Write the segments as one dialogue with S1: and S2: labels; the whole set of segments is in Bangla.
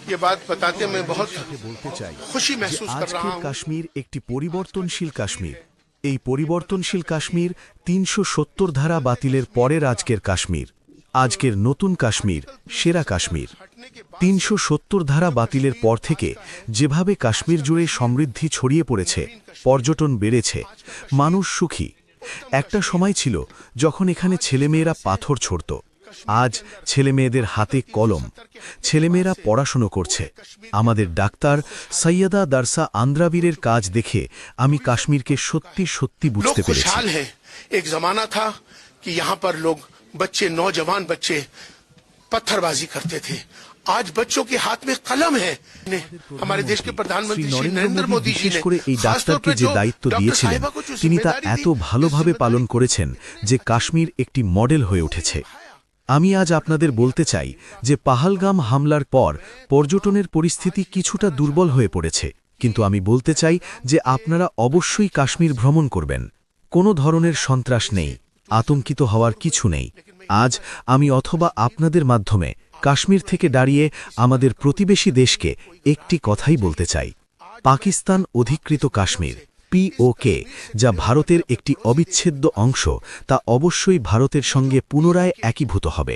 S1: ये बात बताते मैं बहुत
S2: বলতে চাই
S1: खुशी
S2: যে
S1: महसूस कर रहा
S2: আজকের
S1: हूँ।
S2: কাশ্মীর একটি পরিবর্তনশীল কাশ্মীর। এই পরিবর্তনশীল কাশ্মীর ৩৭০ ধারা বাতিলের পরের আজকের কাশ্মীর। আজকের নতুন কাশ্মীর সেরা কাশ্মীর। ৩৭০ ধারা বাতিলের পর থেকে যেভাবে কাশ্মীর জুড়ে সমৃদ্ধি ছড়িয়ে পড়েছে, পর্যটন বেড়েছে, মানুষ সুখী। একটা সময় ছিল যখন এখানে ছেলেমেয়েরা পাথর ছড়ত। আজ ছেলেমেয়েদের হাতে কলম, ছেলেমেয়েরা পড়াশুনো করছে। আমাদের ডাক্তার সৈয়দা দারসা আন্দ্রাবীরের কাজ দেখে আমি কাশ্মীরকে সত্যি সত্যি
S1: लोग
S2: বুঝতে পেরেছি।
S1: खुशहाल हैं। एक जमाना था कि यहाँ पर लोग बच्चे, नौजवान बच्चे पत्थरबाजी करते थे। आज बच्चों के हाथ में कलम है। हमारे देश के प्रधानमंत्री श्री नरेंद्र मोदी जी
S2: বিশেষ
S1: ने
S2: করে এই
S1: खासतौर
S2: ডাক্তারকে
S1: पे
S2: যে
S1: जो
S2: দায়িত্ব
S1: डॉक्टर
S2: দিয়েছিলেন
S1: साहिबा को जो
S2: তিনি তা
S1: जिम्मेदारी
S2: এত
S1: दी,
S2: ভালোভাবে পালন করেছেন যে কাশ্মীর একটি মডেল হয়ে উঠেছে। আমি আজ আপনাদের বলতে চাই যে পাহালগাম হামলার পর পর্যটনের পরিস্থিতি কিছুটা দুর্বল হয়ে পড়েছে, কিন্তু আমি বলতে চাই যে আপনারা অবশ্যই কাশ্মীর ভ্রমণ করবেন। কোনো ধরনের সন্ত্রাস নেই, আতঙ্কিত হওয়ার কিছু নেই। আজ আমি অথবা আপনাদের মাধ্যমে কাশ্মীর থেকে দাঁড়িয়ে আমাদের প্রতিবেশী দেশকে একটি কথাই বলতে চাই। পাকিস্তান অধিকৃত কাশ্মীর পিওকে, যা ভারতের একটি অবিচ্ছেদ্য অংশ, তা অবশ্যই ভারতের সঙ্গে পুনরায় একীভূত হবে।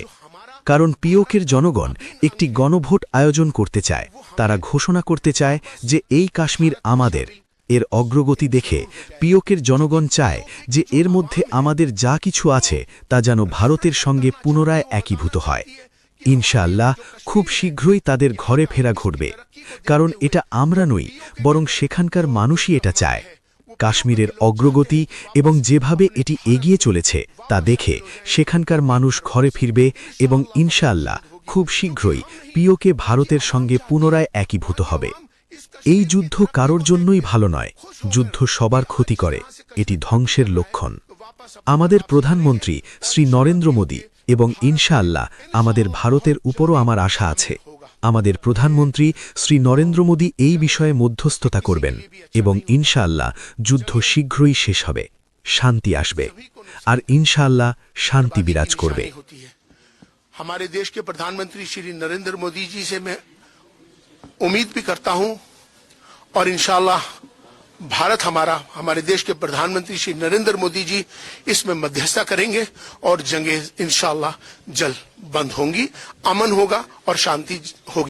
S2: কারণ পিওকের জনগণ একটি গণভোট আয়োজন করতে চায়। তারা ঘোষণা করতে চায় যে এই কাশ্মীর আমাদের। এর অগ্রগতি দেখে পিওকের জনগণ চায় যে এর মধ্যে আমাদের যা কিছু আছে তা যেন ভারতের সঙ্গে পুনরায় একীভূত হয়। ইনশাআল্লাহ খুব শীঘ্রই তাদের ঘরে ফেরা ঘটবে, কারণ এটা আমরা নই, বরং সেখানকার মানুষই এটা চায়। কাশ্মীরের অগ্রগতি এবং যেভাবে এটি এগিয়ে চলেছে তা দেখে সেখানকার মানুষ ঘরে ফিরবে এবং ইনশাআল্লাহ খুব শীঘ্রই পিওকে ভারতের সঙ্গে পুনরায় একীভূত হবে। এই যুদ্ধ কারোর জন্যই ভালো নয়। যুদ্ধ সবার ক্ষতি করে, এটি ধ্বংসের লক্ষণ। আমাদের প্রধানমন্ত্রী শ্রী নরেন্দ্র মোদী এবং ইনশাআল্লাহ আমাদের ভারতের উপরও আমার আশা আছে। আমাদের প্রধানমন্ত্রী শ্রী নরেন্দ্র মোদী এই বিষয়ে মধ্যস্থতা করবেন এবং ইনশাআল্লাহ যুদ্ধ শীঘ্রই শেষ হবে, শান্তি আসবে, আর ইনশাআল্লাহ শান্তি বিরাজ করবে।
S1: हमारे देश के प्रधानमंत्री श्री नरेंद्र मोदी जी से मैं उम्मीद भी करता हूं और इंशाअल्लाह भारत हमारे देश के प्रधानमंत्री श्री नरेंद्र मोदी जी इसमें मध्यस्थता करेंगे और जंगें इंशाअल्लाह जल्द बंद होंगी, अमन होगा और शांति होगी।